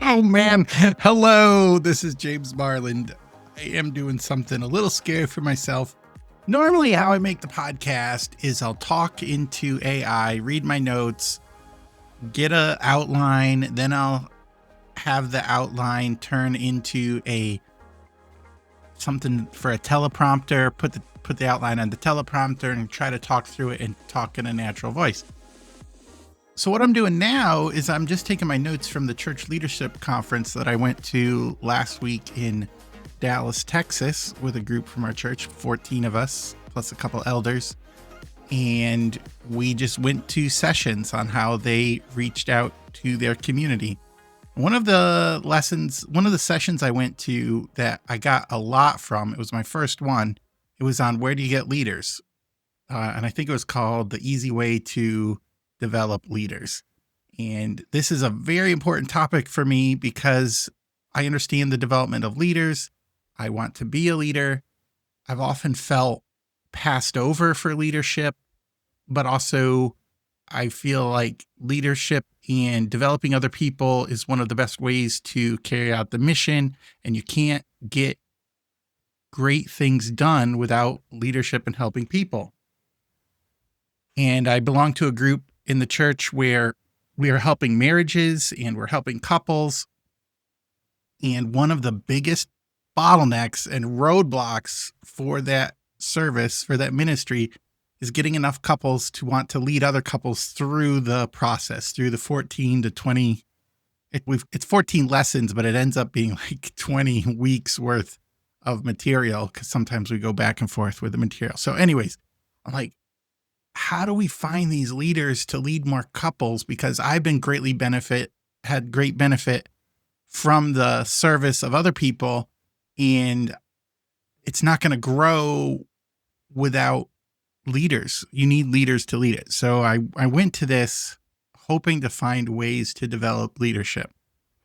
Oh man, hello, this is James Marland. I am doing something a little scary for myself. Normally how I make the podcast is I'll talk into AI, read my notes, get a outline, then I'll have the outline turn into something for a teleprompter, put the outline on the teleprompter and try to talk through it and talk in a natural voice. So what I'm doing now is I'm just taking my notes from the church leadership conference that I went to last week in Dallas, Texas, with a group from our church, 14 of us, plus a couple elders. And we just went to sessions on how they reached out to their community. One of the sessions I went to that I got a lot from, it was my first one. It was on where do you get leaders? And I think it was called The Easy Way to Develop Leaders. And this is a very important topic for me because I understand the development of leaders. I want to be a leader. I've often felt passed over for leadership, but also I feel like leadership and developing other people is one of the best ways to carry out the mission. And you can't get great things done without leadership and helping people. And I belong to a group in the church where we are helping marriages and we're helping couples. And one of the biggest bottlenecks and roadblocks for that service, for that ministry, is getting enough couples to want to lead other couples through the process, through the 14 to 20. It's 14 lessons, but it ends up being like 20 weeks worth of material because sometimes we go back and forth with the material. So anyways, I'm like, how do we find these leaders to lead more couples? Because I've been had great benefit from the service of other people, and it's not going to grow without leaders. You need leaders to lead it. So I went to this hoping to find ways to develop leadership.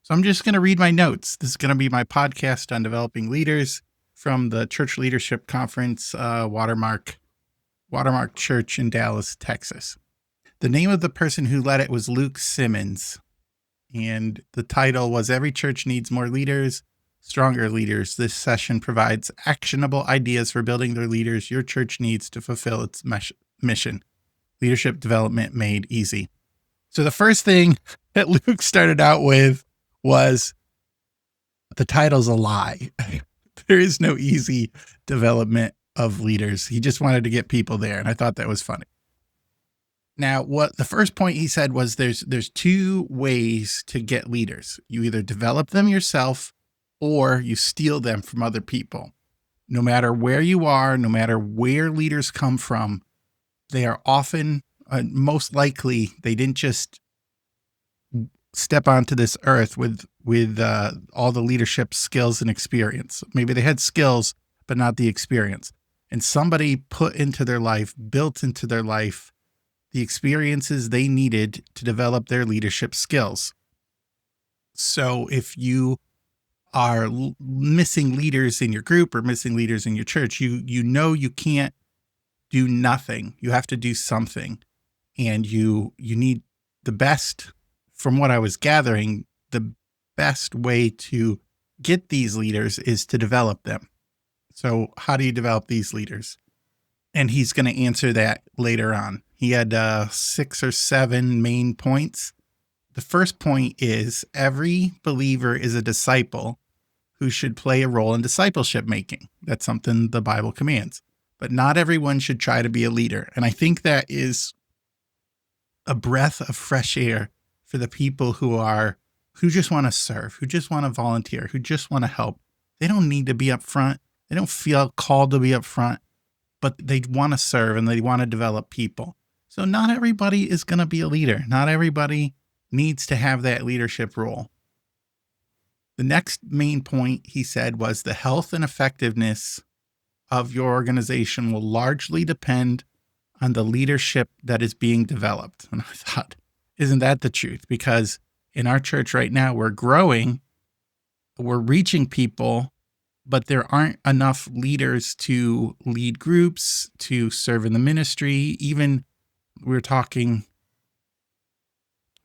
So I'm just going to read my notes. This is going to be my podcast on developing leaders from the church leadership conference, Watermark Church in Dallas, Texas. The name of the person who led it was Luke Simmons. And the title was Every Church Needs More Leaders, Stronger Leaders. This session provides actionable ideas for building their leaders your church needs to fulfill its mission. Leadership development made easy. So the first thing that Luke started out with was the title's a lie. There is no easy development of leaders. He just wanted to get people there. And I thought that was funny. Now, what the first point he said was there's two ways to get leaders. You either develop them yourself or you steal them from other people. No matter where you are, no matter where leaders come from, they are often, most likely, they didn't just step onto this earth with all the leadership skills and experience. Maybe they had skills, but not the experience. And somebody put into their life, built into their life, the experiences they needed to develop their leadership skills. So if you are missing leaders in your group or missing leaders in your church, you know you can't do nothing. You have to do something. And you need the best, from what I was gathering, the best way to get these leaders is to develop them. So how do you develop these leaders? And he's going to answer that later on. He had 6 or 7 main points. The first point is every believer is a disciple who should play a role in discipleship making. That's something the Bible commands. But not everyone should try to be a leader. And I think that is a breath of fresh air for the people who just want to serve, who just want to volunteer, who just want to help. They don't need to be up front. They don't feel called to be up front, but they want to serve and they want to develop people. So not everybody is going to be a leader. Not everybody needs to have that leadership role. The next main point he said was the health and effectiveness of your organization will largely depend on the leadership that is being developed. And I thought, isn't that the truth? Because in our church right now, we're growing, we're reaching people, but there aren't enough leaders to lead groups, to serve in the ministry. Even we're talking,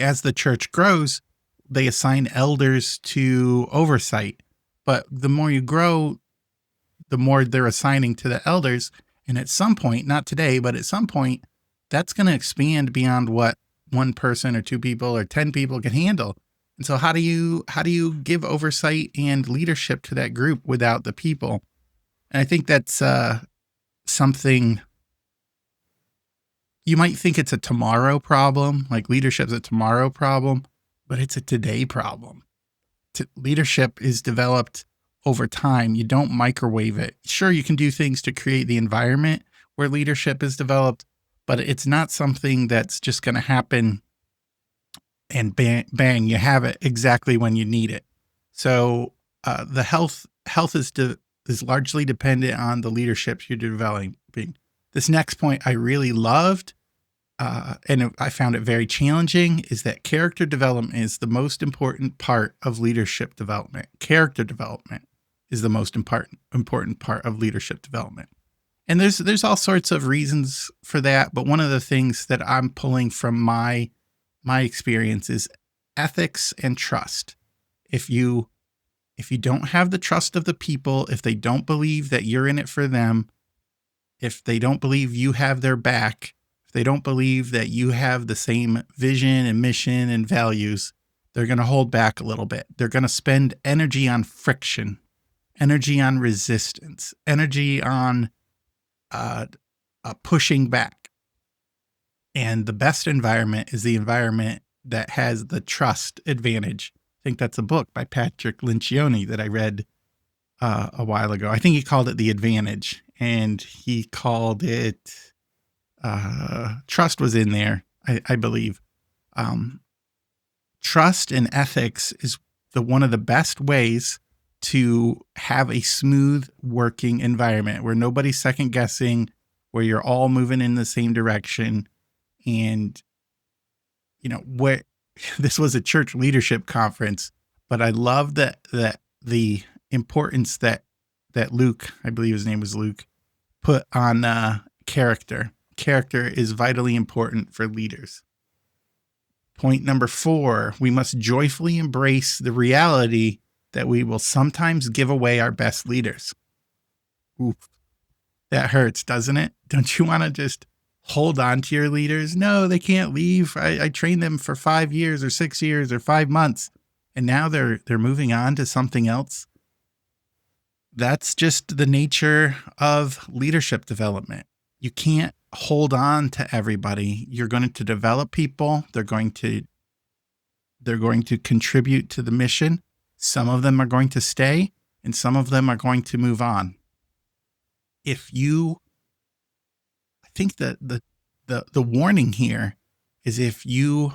as the church grows, they assign elders to oversight. But the more you grow, the more they're assigning to the elders. And at some point, not today, but at some point, that's going to expand beyond what one person or two people or 10 people can handle. And so how do you give oversight and leadership to that group without the people? And I think that's something you might think it's a tomorrow problem, like leadership's a tomorrow problem, but it's a today problem. Leadership is developed over time. You don't microwave it. Sure, you can do things to create the environment where leadership is developed, but it's not something that's just going to happen and bang, you have it exactly when you need it. So the health is largely dependent on the leadership you're developing. This next point I really loved, and I found it very challenging, is that character development is the most important part of leadership development. Character development is the most important part of leadership development. And there's all sorts of reasons for that, but one of the things that I'm pulling from my experience is ethics and trust. If you don't have the trust of the people, if they don't believe that you're in it for them, if they don't believe you have their back, if they don't believe that you have the same vision and mission and values, they're going to hold back a little bit. They're going to spend energy on friction, energy on resistance, energy on pushing back. And the best environment is the environment that has the trust advantage. I think that's a book by Patrick Lencioni that I read a while ago. I think he called it The Advantage, and he called it trust was in there, I believe. Trust and ethics is one of the best ways to have a smooth working environment where nobody's second guessing, where you're all moving in the same direction. And, where this was a church leadership conference, but I love that the importance that Luke, I believe his name was Luke, put on character. Character is vitally important for leaders. Point number 4, we must joyfully embrace the reality that we will sometimes give away our best leaders. Oof, that hurts, doesn't it? Don't you want to just hold on to your leaders? No, they can't leave. I trained them for 5 years or 6 years or 5 months, and now they're moving on to something else. That's just the nature of leadership development. You can't hold on to everybody. You're going to develop people. They're going to contribute to the mission. Some of them are going to stay, and some of them are going to move on. I think that the warning here is if you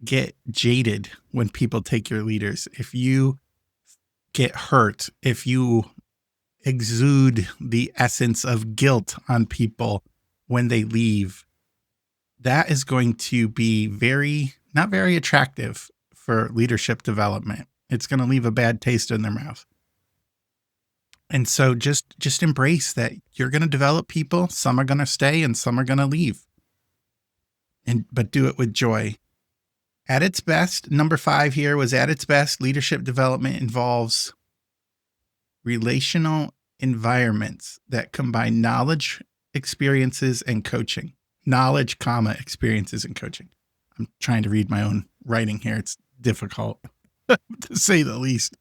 get jaded when people take your leaders, if you get hurt, if you exude the essence of guilt on people when they leave, that is going to be not very attractive for leadership development. It's going to leave a bad taste in their mouth. And so just embrace that you're going to develop people. Some are going to stay and some are going to leave. But do it with joy. At its best, number 5 here was at its best, leadership development involves relational environments that combine knowledge, experiences, and coaching. Knowledge, experiences, and coaching. I'm trying to read my own writing here. It's difficult to say the least.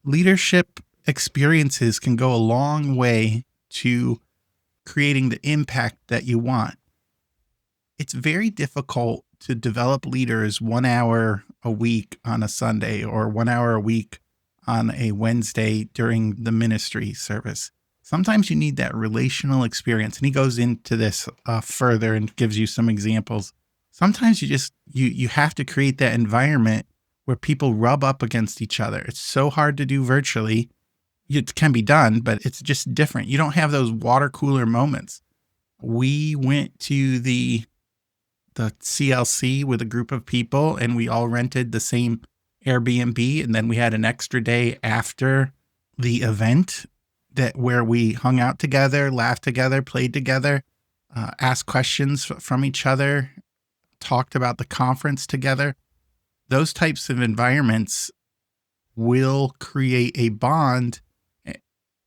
Leadership experiences can go a long way to creating the impact that you want. It's very difficult to develop leaders 1 hour a week on a Sunday or 1 hour a week on a Wednesday during the ministry service. Sometimes you need that relational experience. And he goes into this further and gives you some examples. Sometimes you have to create that environment where people rub up against each other. It's so hard to do virtually. It can be done, but it's just different. You don't have those water cooler moments. We went to the CLC with a group of people, and we all rented the same Airbnb, and then we had an extra day after the event where we hung out together, laughed together, played together, asked questions from each other, talked about the conference together. Those types of environments will create a bond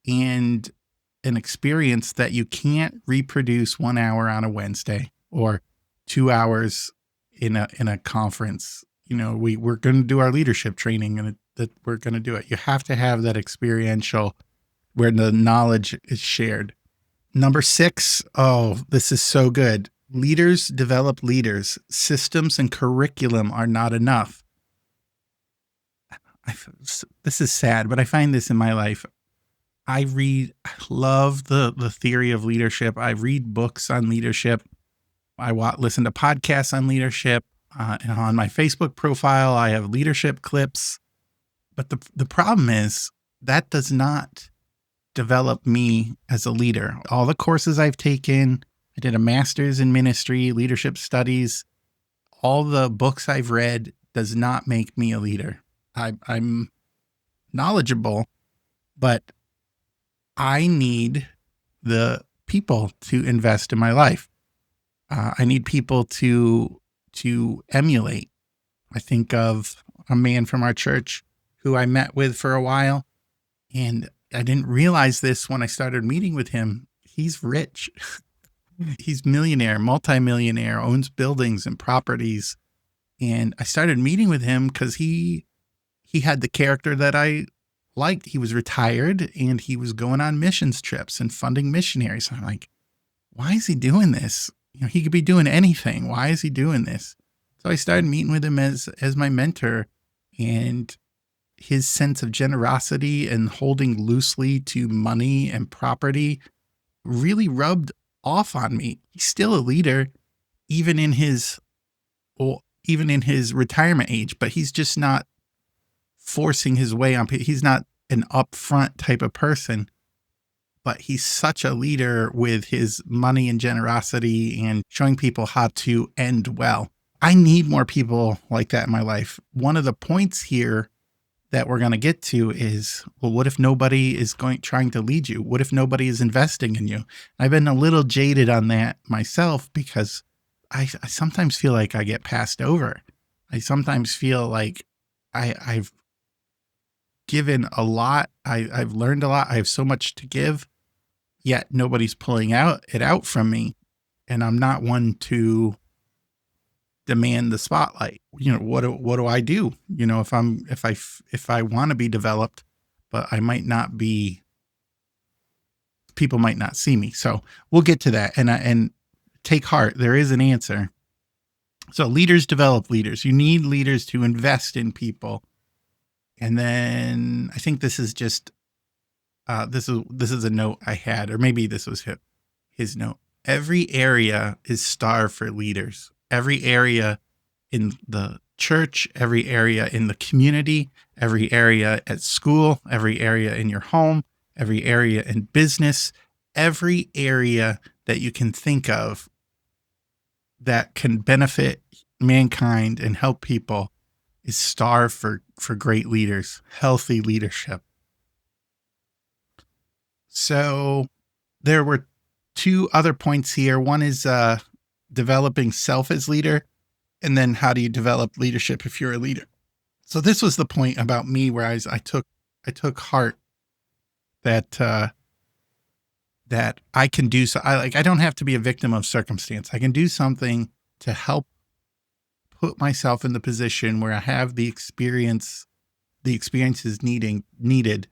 and an experience that you can't reproduce 1 hour on a Wednesday or 2 hours in a conference. We're going to do our leadership training, and that we're going to do it. You have to have that experiential where the knowledge is shared. Number 6, oh, this is so good. Leaders develop leaders. Systems and curriculum are not enough. This is sad, but I find this in my life. I love the theory of leadership. I read books on leadership. I listen to podcasts on leadership. And on my Facebook profile, I have leadership clips. But the problem is that does not develop me as a leader. All the courses I've taken, I did a master's in ministry, leadership studies. All the books I've read does not make me a leader. I'm knowledgeable, but I need the people to invest in my life. I need people to emulate. I think of a man from our church who I met with for a while, and I didn't realize this when I started meeting with him. He's rich. He's millionaire, multimillionaire, owns buildings and properties. And I started meeting with him because he had the character that I liked. He was retired and he was going on missions trips and funding missionaries. I'm like, why is he doing this? He could be doing anything. Why is he doing this? So I started meeting with him as my mentor, and his sense of generosity and holding loosely to money and property really rubbed off on me. He's still a leader, even in his retirement age, but he's just not forcing his way on people. He's not an upfront type of person, but he's such a leader with his money and generosity and showing people how to end well. I need more people like that in my life. One of the points here that we're going to get to is, well, what if nobody is trying to lead you? What if nobody is investing in you? I've been a little jaded on that myself because I sometimes feel like I get passed over. I sometimes feel like I've given a lot. I've learned a lot. I have so much to give, yet nobody's pulling it out from me. And I'm not one to demand the spotlight. What do I do? If I want to be developed, but I might not be, people might not see me. So we'll get to that. And take heart. There is an answer. So leaders develop leaders. You need leaders to invest in people. And then I think this is just, this is a note I had, or maybe this was his note. Every area is starved for leaders. Every area in the church, every area in the community, every area at school, every area in your home, every area in business, every area that you can think of that can benefit mankind and help people is starved for great leaders, healthy leadership. So there were 2 other points here. One is developing self as leader, and then how do you develop leadership if you're a leader? So this was the point about me where I took heart that that I can do so. I don't have to be a victim of circumstance. I can do something to help put myself in the position where I have the experiences needed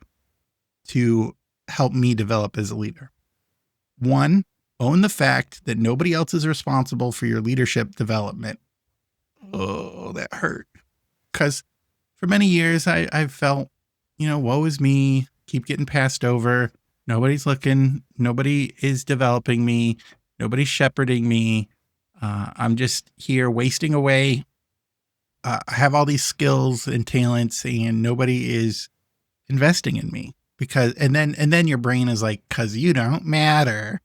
to help me develop as a leader. 1, own the fact that nobody else is responsible for your leadership development. Oh, that hurt. Because for many years, I've felt, woe is me, keep getting passed over. Nobody's looking. Nobody is developing me. Nobody's shepherding me. I'm just here wasting away. I have all these skills and talents, and nobody is investing in me and then your brain is like, 'cause you don't matter.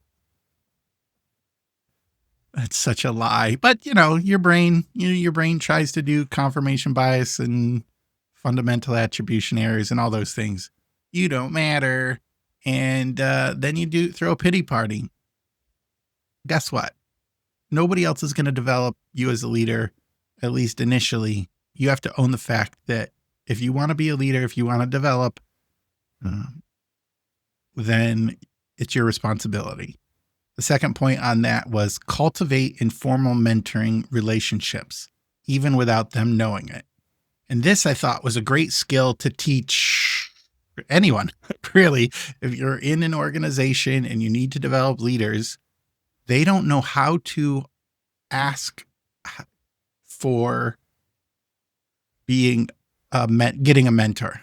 That's such a lie. But your brain tries to do confirmation bias and fundamental attribution errors and all those things. You don't matter. And then you throw a pity party. Guess what? nobody else is going to develop you as a leader, at least initially. You have to own the fact that if you want to be a leader, if you want to develop, um, then it's your responsibility. The second point on that was cultivate informal mentoring relationships, even without them knowing it. And this I thought was a great skill to teach anyone, really. If you're in an organization and you need to develop leaders, they don't know how to ask for getting a mentor.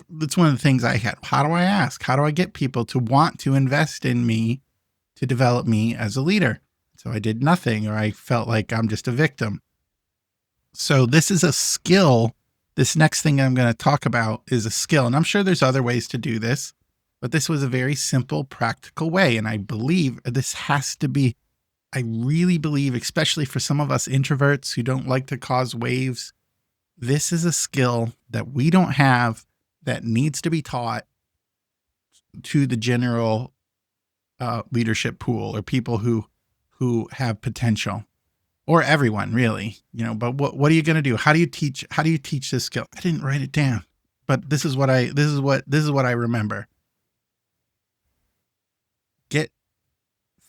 That's one of the things I had. How do I ask? How do I get people to want to invest in me to develop me as a leader? So I did nothing, or I felt like I'm just a victim. So this is a skill. This next thing I'm going to talk about is a skill. And I'm sure there's other ways to do this, but this was a very simple, practical way. And I believe this has to be, I really believe, especially for some of us introverts who don't like to cause waves, this is a skill that we don't have that needs to be taught to the general leadership pool, or people who have potential, or everyone really, but what are you going to do? How do you teach this skill? I didn't write it down, but this is what I remember.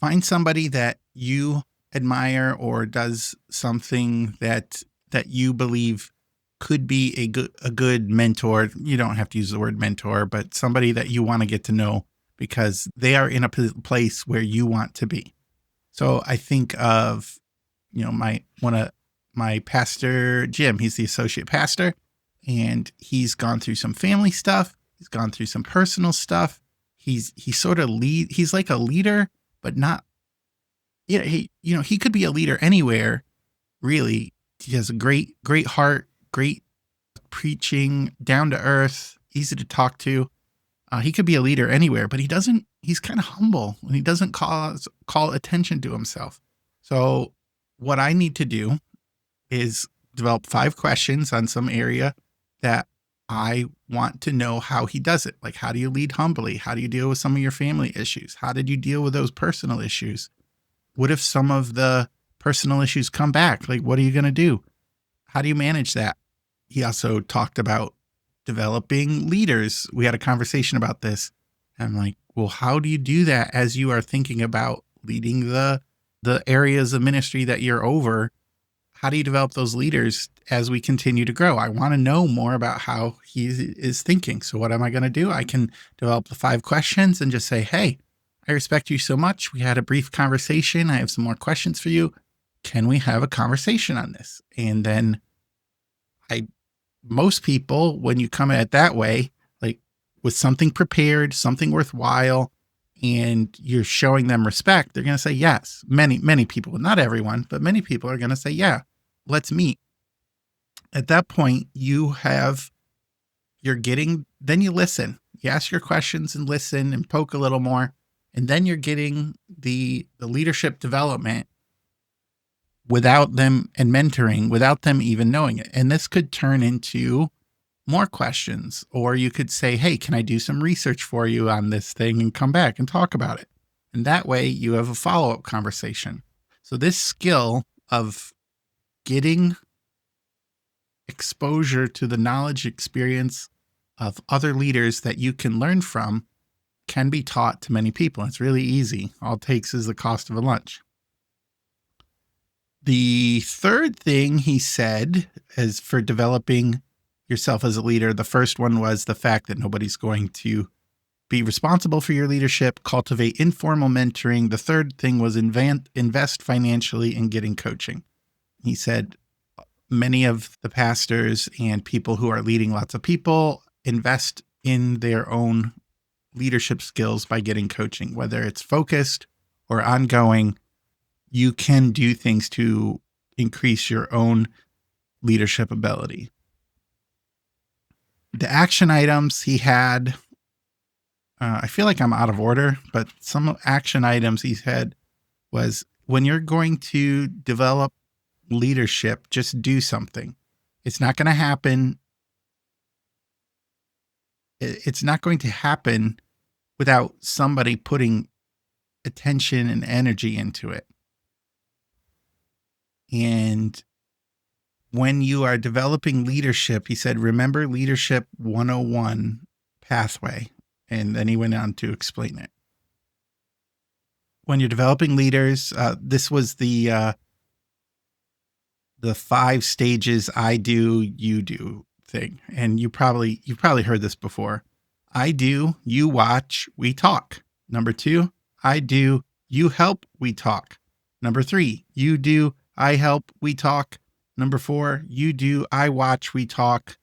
Find somebody that you admire or does something that you believe could be a good mentor. You don't have to use the word mentor, but somebody that you want to get to know because they are in a place where you want to be. So I think of, my pastor, Jim. He's the associate pastor, and he's gone through some family stuff. He's gone through some personal stuff. He's like a leader, but not, he could be a leader anywhere, really. He has a great heart, great preaching, down to earth, easy to talk to. He could be a leader anywhere, but he's kind of humble, and he doesn't call attention to himself. So what I need to do is develop 5 questions on some area that I want to know how he does it. Like, how do you lead humbly? How do you deal with some of your family issues? How did you deal with those personal issues? What if some of the personal issues come back? Like, what are you going to do? How do you manage that? He also talked about developing leaders. We had a conversation about this. I'm like, well, how do you do that as you are thinking about leading the areas of ministry that you're over? How do you develop those leaders as we continue to grow? I want to know more about how he is thinking. So what am I going to do? I can develop the 5 questions and just say, hey, I respect you so much. We had a brief conversation. I have some more questions for you. Can we have a conversation on this? And then most people, when you come at it that way, like with something prepared, something worthwhile, and you're showing them respect, they're going to say yes. Many people, not everyone, but many people are going to say, yeah, let's meet. At that point, then you listen. You ask your questions and listen and poke a little more. And then you're getting the leadership development without them, and mentoring without them even knowing it. And this could turn into more questions, or you could say, hey, can I do some research for you on this thing and come back and talk about it? And that way you have a follow-up conversation. So this skill of getting exposure to the knowledge, experience of other leaders that you can learn from can be taught to many people. It's really easy. All it takes is the cost of a lunch. The third thing he said is for developing yourself as a leader. The first one was the fact that nobody's going to be responsible for your leadership. Cultivate informal mentoring. The third thing was invest financially in getting coaching. He said many of the pastors and people who are leading lots of people invest in their own leadership skills by getting coaching, whether it's focused or ongoing. You can do things to increase your own leadership ability. The action items he had, I feel like I'm out of order, but some action items he had was, when you're going to develop leadership, just do something. It's not going to happen. It's not going to happen without somebody putting attention and energy into it. And when you are developing leadership, he said, remember Leadership 101 pathway. And then he went on to explain it. When you're developing leaders, this was the 5 stages I do, you do thing. And you've probably heard this before. I do, you watch, we talk. Number 2, I do, you help, we talk. Number 3, you do, I help, we talk. Number 4, you do, I watch, we talk.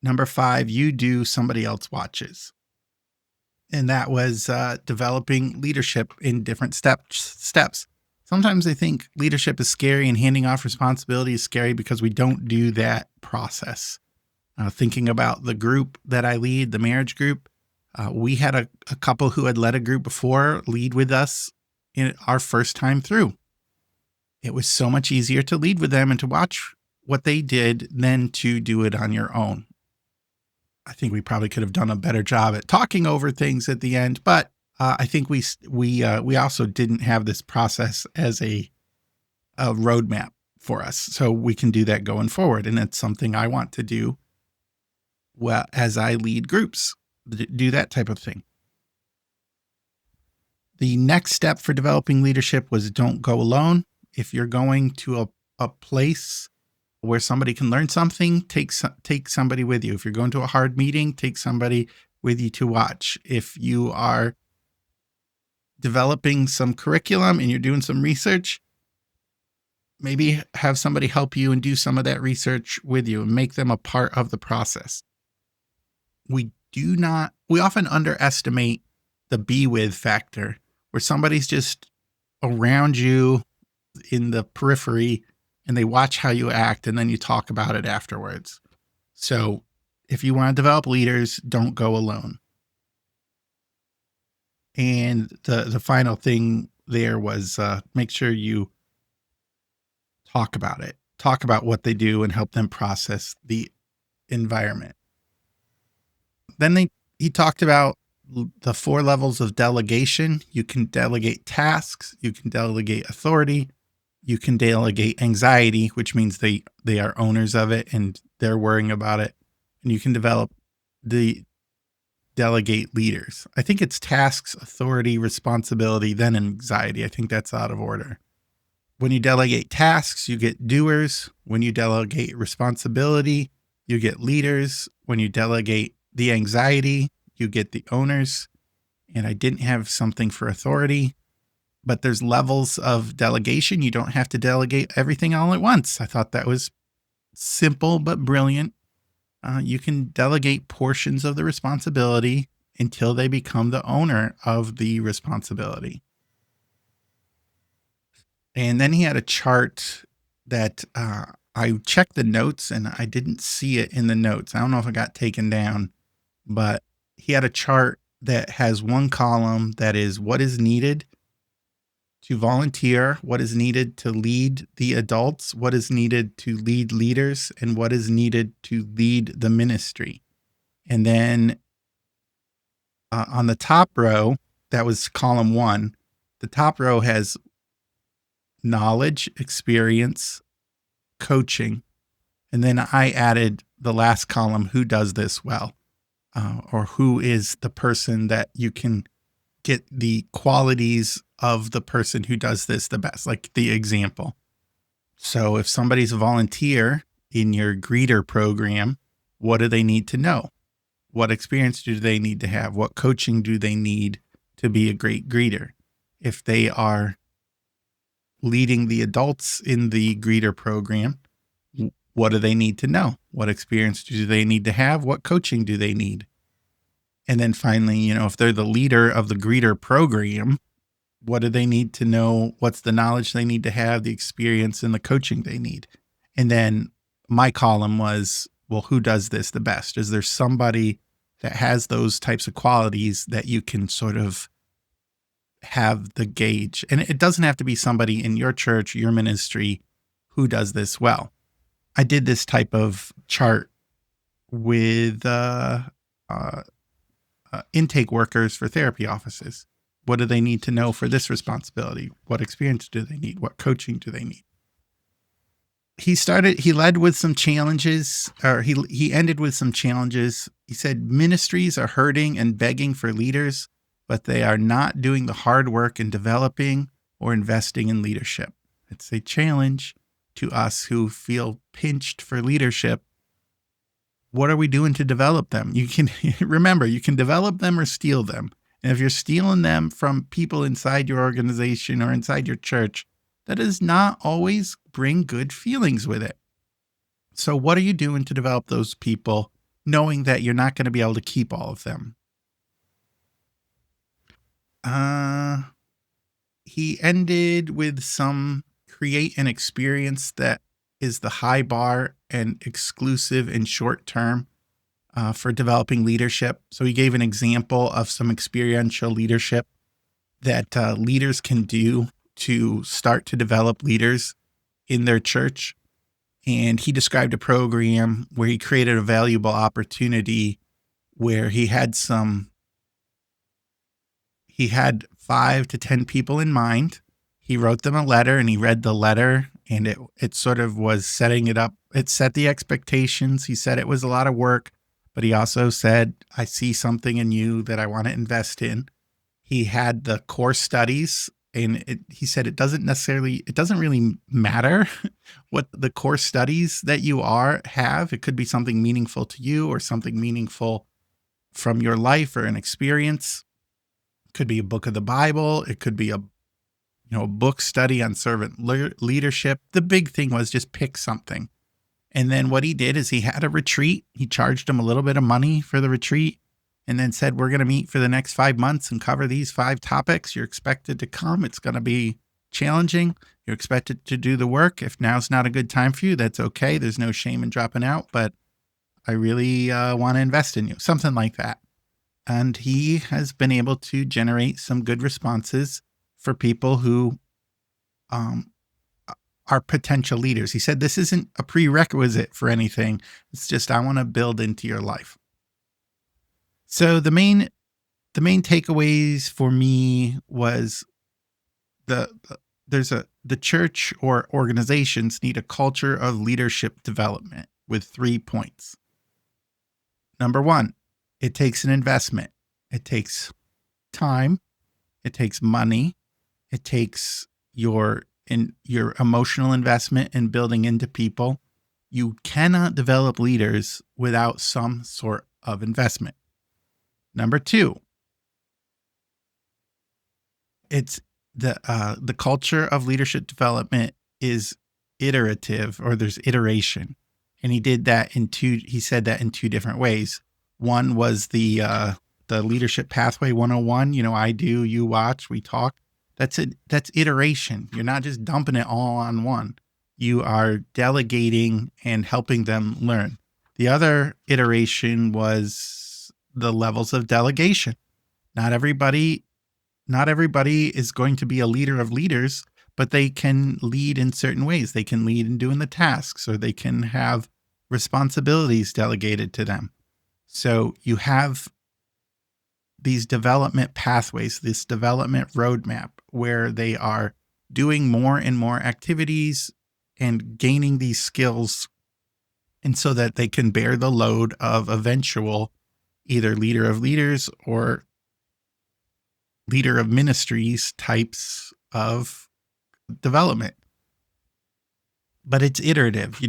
Number 5, you do, somebody else watches. And that was developing leadership in different steps. Sometimes I think leadership is scary and handing off responsibility is scary because we don't do that process. Thinking about the group that I lead, the marriage group, we had a couple who had led a group before lead with us in our first time through. It was so much easier to lead with them and to watch what they did than to do it on your own. I think we probably could have done a better job at talking over things at the end, but I think we also didn't have this process as a roadmap for us, so we can do that going forward, and it's something I want to do. Well, as I lead groups, do that type of thing. The next step for developing leadership was don't go alone. If you're going to a place where somebody can learn something, take somebody with you. If you're going to a hard meeting, take somebody with you to watch. If you are developing some curriculum and you're doing some research, maybe have somebody help you and do some of that research with you and make them a part of the process. We often underestimate the be with factor, where somebody's just around you in the periphery and they watch how you act and then you talk about it afterwards. So if you want to develop leaders, don't go alone. And the final thing there was make sure you talk about it. Talk about what they do and help them process the environment. Then he talked about the 4 levels of delegation. You can delegate tasks, you can delegate authority, you can delegate anxiety, which means they are owners of it and they're worrying about it. And you can delegate leaders. I think it's tasks, authority, responsibility, then anxiety. I think that's out of order. When you delegate tasks, you get doers. When you delegate responsibility, you get leaders. When you delegate the anxiety, you get the owners. And I didn't have something for authority, but there's levels of delegation. You don't have to delegate everything all at once. I thought that was simple but brilliant. You can delegate portions of the responsibility until they become the owner of the responsibility. And then he had a chart that I checked the notes and I didn't see it in the notes. I don't know if it got taken down, but he had a chart that has one column that is what is needed to volunteer, what is needed to lead the adults, what is needed to lead leaders, and what is needed to lead the ministry. And then on the top row, that was column 1, the top row has knowledge, experience, coaching. And then I added the last column, who does this well, or who is the person that you can get the qualities of the person who does this the best, like the example. So if somebody's a volunteer in your greeter program, what do they need to know? What experience do they need to have? What coaching do they need to be a great greeter? If they are leading the adults in the greeter program, what do they need to know? What experience do they need to have? What coaching do they need? And then finally, if they're the leader of the greeter program, what do they need to know? What's the knowledge they need to have, the experience and the coaching they need? And then my column was, well, who does this the best? Is there somebody that has those types of qualities that you can sort of have the gauge? And it doesn't have to be somebody in your church, your ministry, who does this well. I did this type of chart with intake workers for therapy offices. What do they need to know for this responsibility? What experience do they need? What coaching do they need? he led with some challenges, or he ended with some challenges. He said ministries are hurting and begging for leaders, but they are not doing the hard work in developing or investing in leadership. It's a challenge to us who feel pinched for leadership. What are we doing to develop them? You can remember, you can develop them or steal them. And if you're stealing them from people inside your organization or inside your church, that does not always bring good feelings with it. So what are you doing to develop those people, knowing that you're not going to be able to keep all of them? He ended with some create an experience that is the high bar and exclusive and short term for developing leadership. So he gave an example of some experiential leadership that leaders can do to start to develop leaders in their church. And he described a program where he created a valuable opportunity where he had 5 to 10 people in mind. He wrote them a letter and he read the letter, and it sort of was setting it up. It set the expectations. He said it was a lot of work, but he also said, I see something in you that I want to invest in. He had the core studies, and he said it doesn't really matter what the core studies that you have. It could be something meaningful to you or something meaningful from your life or an experience. It could be a book of the Bible. It could be a book study on servant leadership. The big thing was just pick something. And then what he did is he had a retreat. He charged them a little bit of money for the retreat and then said, we're going to meet for the next 5 months and cover these 5 topics. You're expected to come. It's going to be challenging. You're expected to do the work. If now's not a good time for you, that's okay. There's no shame in dropping out, but I really want to invest in you. Something like that. And he has been able to generate some good responses for people who are potential leaders. He said, this isn't a prerequisite for anything. It's just, I want to build into your life. So the main takeaways for me was the church or organizations need a culture of leadership development with 3 points. Number 1, it takes an investment. It takes time. It takes money. It takes your emotional investment in building into people. You cannot develop leaders without some sort of investment. Number 2, it's the culture of leadership development is iterative, or there's iteration. And he said that in 2 different ways. One was the leadership pathway 101, I do, you watch, we talk. That's iteration. You're not just dumping it all on one. You are delegating and helping them learn. The other iteration was the levels of delegation. Not everybody is going to be a leader of leaders, but they can lead in certain ways. They can lead in doing the tasks, or they can have responsibilities delegated to them. So you have these development pathways, this development roadmap, where they are doing more and more activities and gaining these skills, and so that they can bear the load of eventual either leader of leaders or leader of ministries types of development. But it's iterative.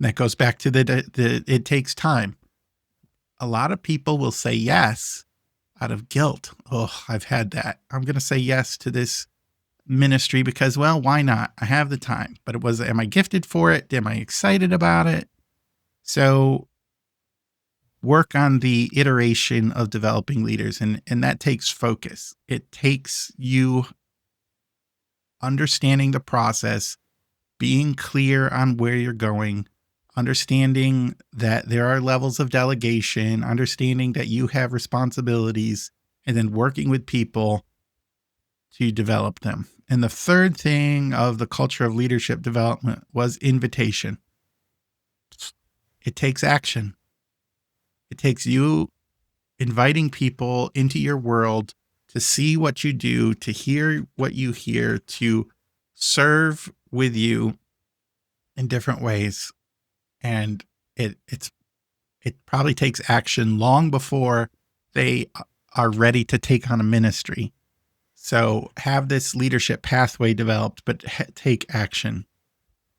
That goes back to it takes time. A lot of people will say yes out of guilt. Oh, I've had that. I'm going to say yes to this ministry because, well, why not? I have the time. But am I gifted for it? Am I excited about it? So work on the iteration of developing leaders, and that takes focus. It takes you understanding the process, being clear on where you're going, understanding that there are levels of delegation, understanding that you have responsibilities, and then working with people to develop them. And the third thing of the culture of leadership development was invitation. It takes action. It takes you inviting people into your world to see what you do, to hear what you hear, to serve with you, in different ways. And it probably takes action long before they are ready to take on a ministry. So have this leadership pathway developed, but take action.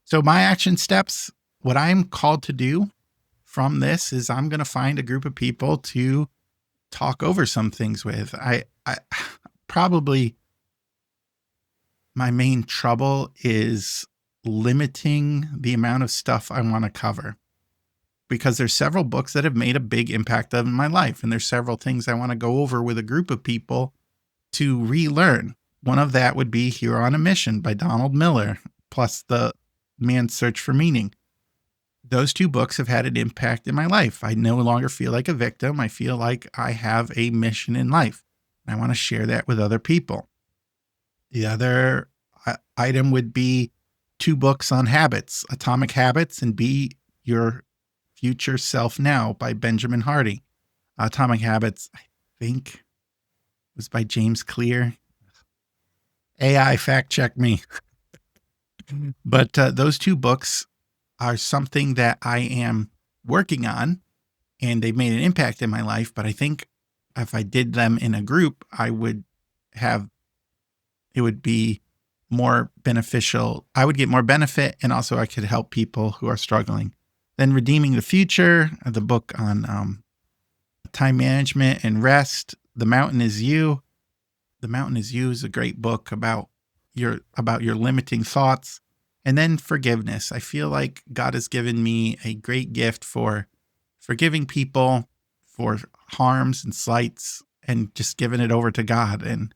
So my action steps, what I'm called to do from this is I'm going to find a group of people to talk over some things with. I probably my main trouble is limiting the amount of stuff I want to cover, because there's several books that have made a big impact on my life. And there's several things I want to go over with a group of people to relearn. One of that would be Here on a Mission by Donald Miller, plus The Man's Search for Meaning. Those two books have had an impact in my life. I no longer feel like a victim. I feel like I have a mission in life. And I want to share that with other people. The other item would be 2 books on habits, Atomic Habits and Be Your Future Self Now by Benjamin Hardy. Atomic Habits, I think, was by James Clear. AI fact check me. But those 2 books are something that I am working on, and they've made an impact in my life. But I think if I did them in a group, it would be more beneficial. I would get more benefit, and also I could help people who are struggling. Then Redeeming the Future, the book on time management and rest. The Mountain is You. The Mountain is You is a great book about your limiting thoughts. And then forgiveness. I feel like God has given me a great gift for forgiving people for harms and slights and just giving it over to God. And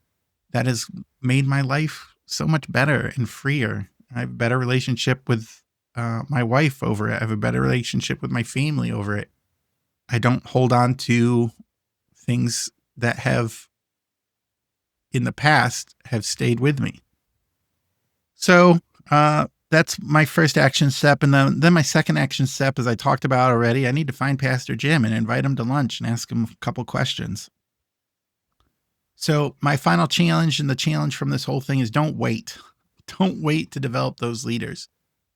that has made my life so much better and freer. I have a better relationship with my wife over it. I have a better relationship with my family over it. I don't hold on to things that have, in the past, have stayed with me. So that's my first action step. And then my second action step, as I talked about already, I need to find Pastor Jim and invite him to lunch and ask him a couple questions. So my final challenge, and the challenge from this whole thing, is don't wait. Don't wait to develop those leaders.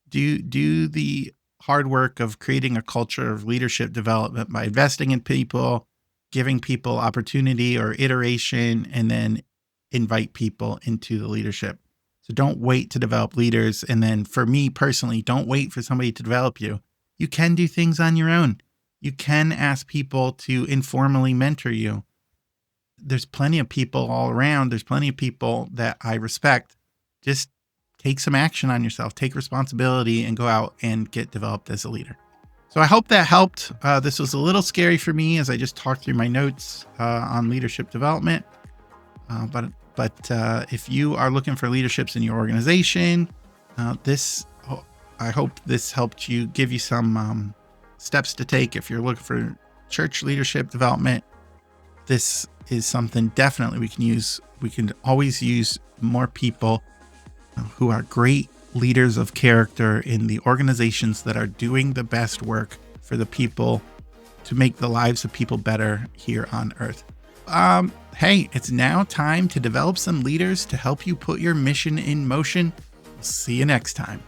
Do the hard work of creating a culture of leadership development by investing in people, giving people opportunity or iteration, and then invite people into the leadership. So don't wait to develop leaders. And then for me personally, don't wait for somebody to develop you. You can do things on your own. You can ask people to informally mentor you. There's plenty of people all around. There's plenty of people that I respect. Just take some action on yourself, take responsibility, and go out and get developed as a leader. So I hope that helped. This was a little scary for me as I just talked through my notes on leadership development. But if you are looking for leaderships in your organization, I hope this helped you, give you some steps to take. If you're looking for church leadership development, this is something definitely we can use. We can always use more people who are great leaders of character in the organizations that are doing the best work for the people to make the lives of people better here on earth. Hey, it's now time to develop some leaders to help you put your mission in motion. See you next time.